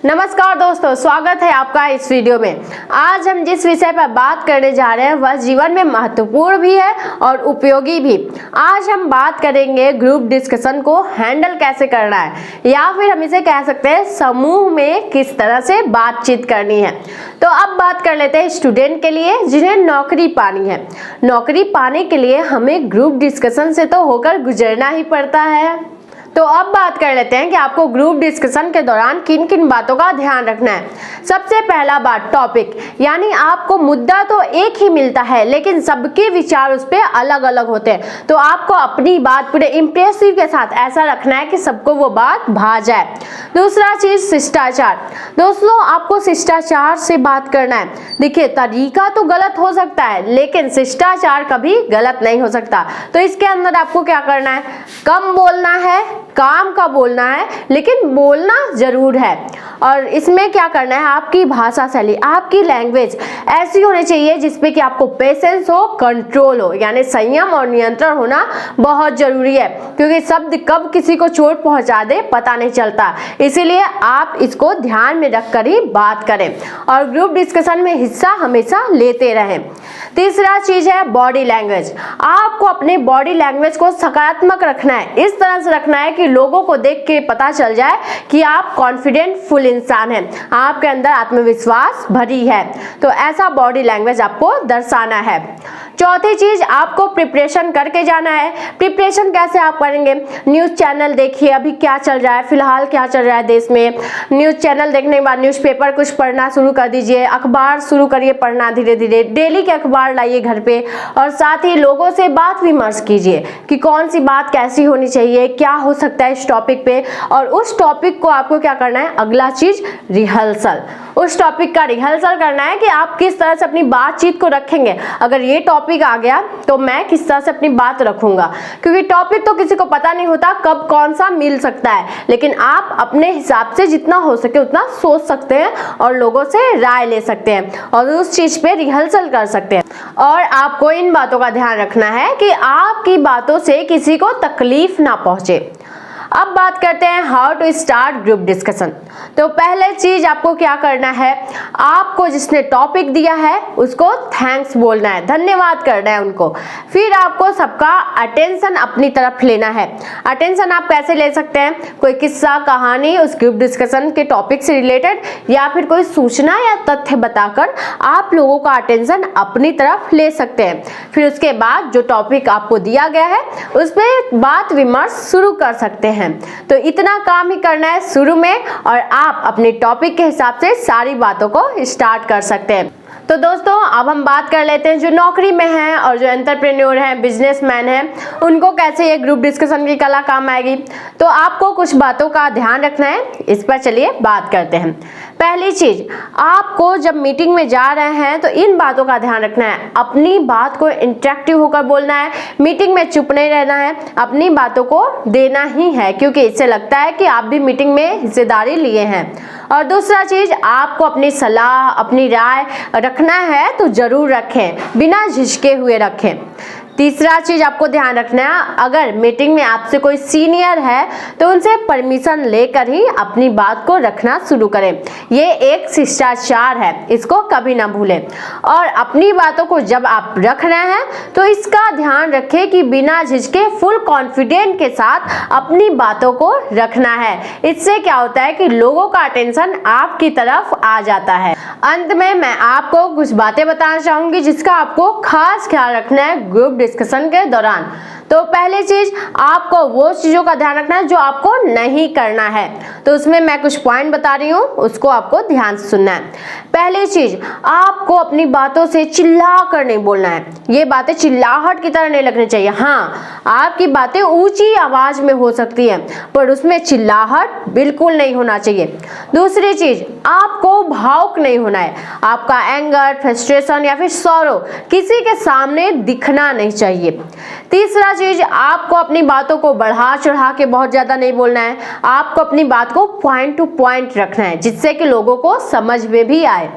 नमस्कार दोस्तों, स्वागत है आपका इस वीडियो में। आज हम जिस विषय पर बात करने जा रहे हैं वह जीवन में महत्वपूर्ण भी है और उपयोगी भी। आज हम बात करेंगे ग्रुप डिस्कशन को हैंडल कैसे करना है, या फिर हम इसे कह सकते हैं समूह में किस तरह से बातचीत करनी है। तो अब बात कर लेते हैं स्टूडेंट के लिए जिन्हें नौकरी पानी है। नौकरी पाने के लिए हमें ग्रुप डिस्कशन से तो होकर गुजरना ही पड़ता है। तो अब बात कर लेते हैं कि आपको ग्रुप डिस्कशन के दौरान किन किन बातों का ध्यान रखना है। सबसे पहला बात टॉपिक, यानी आपको मुद्दा तो एक ही मिलता है लेकिन सबके विचार उस पर अलग अलग होते हैं। तो आपको अपनी बात पूरे इंप्रेसिव के साथ ऐसा रखना है कि सबको वो बात भा जाए। दूसरा चीज शिष्टाचार। दोस्तों, आपको शिष्टाचार से बात करना है। देखिए, तरीका तो गलत हो सकता है लेकिन शिष्टाचार कभी गलत नहीं हो सकता। तो इसके अंदर आपको क्या करना है, कम बोलना है, काम का बोलना है, लेकिन बोलना जरूर है। और इसमें क्या करना है, आपकी भाषा शैली, आपकी लैंग्वेज ऐसी होनी चाहिए जिसपे कि आपको पेशेंस हो, कंट्रोल हो, यानी संयम और नियंत्रण होना बहुत जरूरी है, क्योंकि शब्द कब किसी को चोट पहुंचा दे पता नहीं चलता। इसीलिए आप इसको ध्यान में रखकर ही बात करें और ग्रुप डिस्कशन में हिस्सा हमेशा लेते रहें। तीसरा चीज है बॉडी लैंग्वेज। आपको अपने बॉडी लैंग्वेज को सकारात्मक रखना है, इस तरह से रखना है कि लोगों को देख के पता चल जाए कि आप कॉन्फिडेंट फुल इंसान हैं, आपके अंदर आत्मविश्वास भरी है। तो ऐसा बॉडी लैंग्वेज आपको दर्शाना है। चौथी चीज, आपको प्रिपरेशन करके जाना है। प्रिपरेशन कैसे आप करेंगे, न्यूज चैनल देखिए अभी क्या चल रहा है, फिलहाल क्या चल रहा है देश में। न्यूज चैनल देखने के बाद न्यूज़पेपर कुछ पढ़ना शुरू कर दीजिए, अखबार शुरू करिए पढ़ना धीरे धीरे, डेली के अखबार लाइए घर पे, और साथ ही लोगों से बात विमर्श कीजिए कि कौन सी बात कैसी होनी चाहिए, क्या हो सकता है इस टॉपिक पे। और उस टॉपिक को आपको क्या करना है, अगला चीज रिहर्सल, उस टॉपिक का रिहर्सल करना है कि आप किस तरह से अपनी बातचीत को रखेंगे। अगर ये टॉपिक आ गया तो मैं किस तरह से अपनी बात रखूंगा, क्योंकि टॉपिक तो किसी को पता नहीं होता कब कौन सा मिल सकता है, लेकिन आप अपने हिसाब से जितना हो सके उतना सोच सकते हैं और लोगों से राय ले सकते हैं और उस चीज पे रिहर्सल कर सकते हैं। और आपको इन बातों का ध्यान रखना है कि आपकी बातों से किसी को तकलीफ ना पहुंचे। अब बात करते हैं how to start group discussion. तो पहले चीज आपको क्या करना है, आपको जिसने टॉपिक दिया है उसको थैंक्स बोलना है, धन्यवाद करना है उनको। फिर आपको सबका अटेंशन अपनी तरफ लेना है। अटेंशन आप कैसे ले सकते हैं, कोई किस्सा कहानी उस ग्रुप डिस्कशन के टॉपिक से रिलेटेड, या फिर कोई सूचना या तथ्य बताकर आप लोगों का अटेंशन अपनी तरफ ले सकते हैं। फिर उसके बाद जो टॉपिक आपको दिया गया है उस पर बात विमर्श शुरू कर सकते हैं। तो इतना काम ही करना है शुरू में और आप अपने टॉपिक के हिसाब से सारी बातों को स्टार्ट कर सकते हैं। तो दोस्तों, अब हम बात कर लेते हैं जो नौकरी में हैं और जो एंटरप्रेन्योर हैं, बिजनेसमैन हैं, उनको कैसे ये ग्रुप डिस्कशन की कला काम आएगी। तो आपको कुछ बातों का ध्यान रखना है, इस पर चलिए बात करते हैं। पहली चीज, आपको जब मीटिंग में जा रहे हैं तो इन बातों का ध्यान रखना है, अपनी बात को इंटरेक्टिव होकर बोलना है, मीटिंग में चुप नहीं रहना है, अपनी बातों को देना ही है, क्योंकि इससे लगता है कि आप भी मीटिंग में हिस्सेदारी लिए हैं। और दूसरा चीज, आपको अपनी सलाह अपनी राय रखना है तो जरूर रखें, बिना झिझके हुए रखें। तीसरा चीज आपको ध्यान रखना है, अगर मीटिंग में आपसे कोई सीनियर है तो उनसे परमिशन लेकर ही अपनी बात को रखना शुरू करें। ये एक शिष्टाचार है, इसको कभी ना भूलें। और अपनी बातों को जब आप रख रहे हैं तो इसका ध्यान रखें कि बिना झिझके फुल कॉन्फिडेंट के साथ अपनी बातों को रखना है। इससे क्या होता है कि लोगों का अटेंशन आपकी तरफ आ जाता है। अंत में मैं आपको कुछ बातें बताना चाहूंगी जिसका आपको खास ख्याल रखना है ग्रुप डिस्कशन के दौरान। तो पहली चीज, आपको वो चीजों का ध्यान रखना है जो आपको नहीं करना है। तो उसमें मैं कुछ पॉइंट बता रही हूँ, उसको आपको ध्यान से सुनना है। पहली चीज, आपको अपनी बातों से चिल्ला कर नहीं बोलना है। ये बातें चिल्लाहट की तरह नहीं लगनी चाहिए। हाँ, आपकी बातें ऊंची आवाज में हो सकती है पर उसमें चिल्लाहट बिल्कुल नहीं होना चाहिए। दूसरी चीज, आपको भावुक नहीं होना है। आपका एंगर, फ्रस्ट्रेशन या फिर सॉरो किसी के सामने दिखना नहीं चाहिए। तीसरा चीज, आपको अपनी बातों को बढ़ा चढ़ा के बहुत ज्यादा नहीं बोलना है। आपको अपनी बात को पॉइंट टू पॉइंट रखना है जिससे कि लोगों को समझ में भी आए।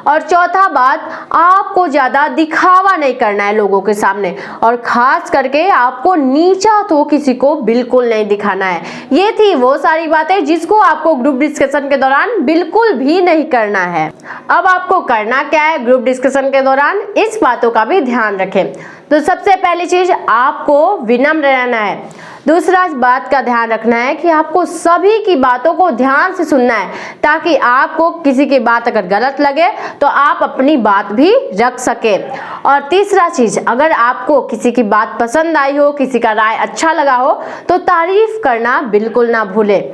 और चौथा बात, आपको ज्यादा दिखावा नहीं करना है लोगों के सामने, और खास करके आपको नीचा तो किसी को बिल्कुल नहीं दिखाना है। ये थी वो सारी बातें जिसको आपको ग्रुप डिस्कशन के दौरान बिल्कुल भी नहीं करना है। अब आपको करना क्या है ग्रुप डिस्कशन के दौरान, इस बातों का भी ध्यान रखें। तो सबसे पहली चीज, आपको विनम्र रहना है। दूसरा बात का ध्यान रखना है कि आपको सभी की बातों को ध्यान से सुनना है, ताकि आपको किसी की बात अगर गलत लगे तो आप अपनी बात भी रख सके। और तीसरा चीज, अगर आपको किसी की बात पसंद आई हो, किसी का राय अच्छा लगा हो, तो तारीफ करना बिल्कुल ना भूले।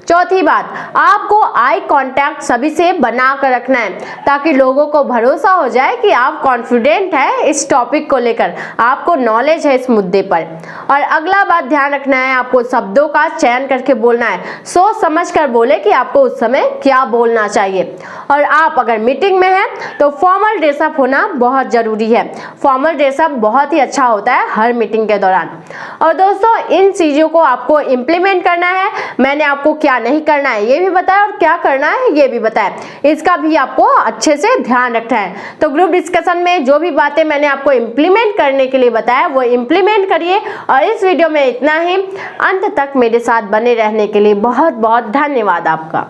चौथी बात, आपको आई कांटेक्ट सभी से बना कर रखना है, ताकि लोगों को भरोसा हो जाए कि आप कॉन्फिडेंट हैं इस टॉपिक को लेकर, आपको नॉलेज है इस मुद्दे पर। और अगला बात ध्यान रखना है, आपको शब्दों का चयन करके बोलना है, सोच समझ कर बोले कि आपको उस समय क्या बोलना चाहिए। और आप अगर मीटिंग में हैं तो फॉर्मल ड्रेसअप होना बहुत जरूरी है। फॉर्मल ड्रेसअप बहुत ही अच्छा होता है हर मीटिंग के दौरान। और दोस्तों, इन चीजों को आपको इम्प्लीमेंट करना है। मैंने आपको क्या नहीं करना है ये भी बताया, और क्या करना है ये भी बताया, इसका भी आपको अच्छे से ध्यान रखना है। तो ग्रुप डिस्कशन में जो भी बातें मैंने आपको इम्प्लीमेंट करने के लिए बताया वो इम्प्लीमेंट करिए। और इस वीडियो में इतना ही। अंत तक मेरे साथ बने रहने के लिए बहुत बहुत धन्यवाद आपका।